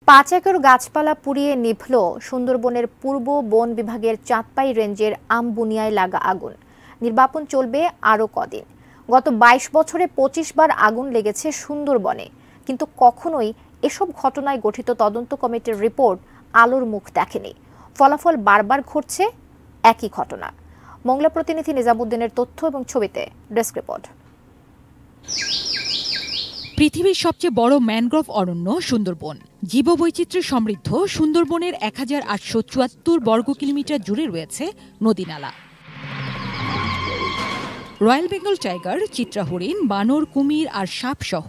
5 acre গাছপালা পুড়িয়ে নিভল সুন্দরবনের পূর্ব বন বিভাগের চাঁদপাই রেঞ্জের আমবুনিয়ায় লাগা আগুন। নির্বাপন চলবে আরও কদিন। গত 22 বছরে 25 বার আগুন লেগেছে সুন্দরবনে, কিন্তু কখনোই এসব ঘটনায় গঠিত তদন্ত কমিটির রিপোর্ট আলোর মুখ দেখেনি। ফলাফল বারবার ঘটছে একই ঘটনা। মংলা প্রতিনিধি নিজামুদ্দিনের তথ্য এবং ছবিতে ডেস্ক রিপোর্ট। পৃথিবীর সবচেয়ে বড় ম্যানগ্রোভ অরণ্য সুন্দরবন। জীববৈচিত্র্য সমৃদ্ধ সুন্দরবনের 1874 বর্গ কিলোমিটার জুড়ে রয়েছে নদী-নালা। রয়্যাল বেঙ্গল টাইগার, চিত্রা হরিণ, বানর, কুমির আর সাপ সহ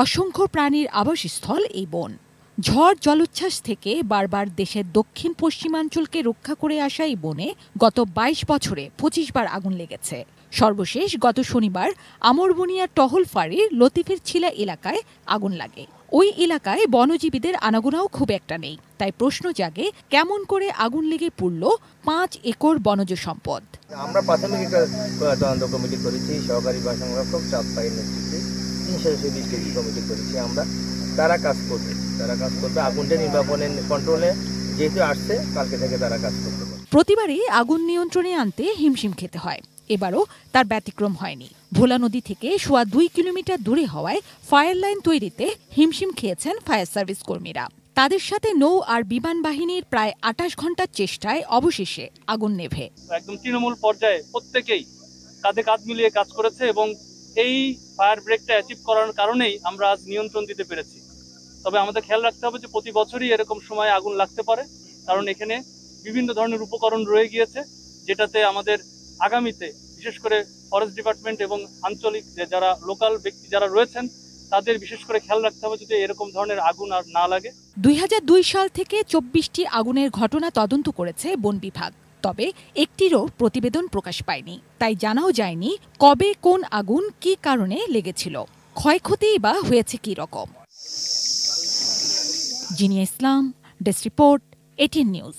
অসংখ্য প্রাণীর আবাসস্থল এই বন। ঝড় জলোচ্ছ্বাস থেকে বারবার দেশের দক্ষিণ পশ্চিমাঞ্চলকে রক্ষা করে আসা এই বনে গত 22 বছরে 25 বার আগুন লেগেছে। সর্বশেষ গত শনিবার আমরবুনিয়ার টহল ফাঁড়ির লতিফের ছিলা এলাকায় আগুন লাগে। ওই এলাকায় বনজীবীদের আনাগোনাও খুব একটা নেই, তাই প্রশ্ন জাগে কেমন করে আগুন লেগে পুড়ল 5 একর বনজ সম্পদ। আমরা প্রাথমিক একটা তদন্ত কমিটি করেছি, সহকারী বা সংরক্ষক চাঁদপাইয়ের নেতৃত্বে 3 সদস্যের ডিস্ট্রিক্ট কমিটি করেছি আমরা। তারা কাজ করবে আগুনটা নির্বাপনের কন্ট্রোলে যেহেতু আসছে, কালকে থেকে তারা কাজ করবে। প্রতিবারই আগুন নিয়ন্ত্রণে আনতে হিমশিম খেতে হয়, এবারও তার ব্যতিক্রম হয়নি। ভোলা নদী থেকে সোয়া 2 কিলোমিটার দূরে হওয়ায় ফায়ার লাইন তৈরিতে হিমশিম খেয়েছেন ফায়ার সার্ভিস কর্মীরা। তাদের সাথে নৌ আর বিমান বাহিনীর প্রায় 28 ঘন্টার চেষ্টায় অবশেষে আগুন নেভে। একদম তৃণমূল পর্যায়ে প্রত্যেকেই কাঁধে কাঁধ মিলিয়ে কাজ করেছে এবং এই ফায়ার ব্রেকটা অ্যাচিভ করার কারণেই আমরা আজ নিয়ন্ত্রণ দিতে পেরেছি। তবে আমাদের খেয়াল রাখতে হবে যে প্রতি বছরই এরকম সময় আগুন লাগতে পারে, কারণ এখানে বিভিন্ন ধরনের উপকরণ রয়ে গিয়েছে, যেটাতে আমাদের আগামীতে বিশেষ করে ফরেস্ট ডিপার্টমেন্ট এবং আঞ্চলিক যারা লোকাল ব্যক্তি যারা রয়েছেন তাদের বিশেষ করে খেয়াল রাখতে হবে যাতে এরকম ধরনের আগুন আর না লাগে। 2002 সাল থেকে 24টি আগুনের ঘটনা তদন্ত করেছে বন বিভাগ, তবে একটিরও প্রতিবেদন প্রকাশ পায়নি। তাই জানাও যায়নি কবে কোন আগুন কী কারণে লেগেছিল, ক্ষয়ক্ষতি বা হয়েছে কী রকম। জিনিয়া ইসলাম, ডেস্ক রিপোর্ট, ATN নিউজ।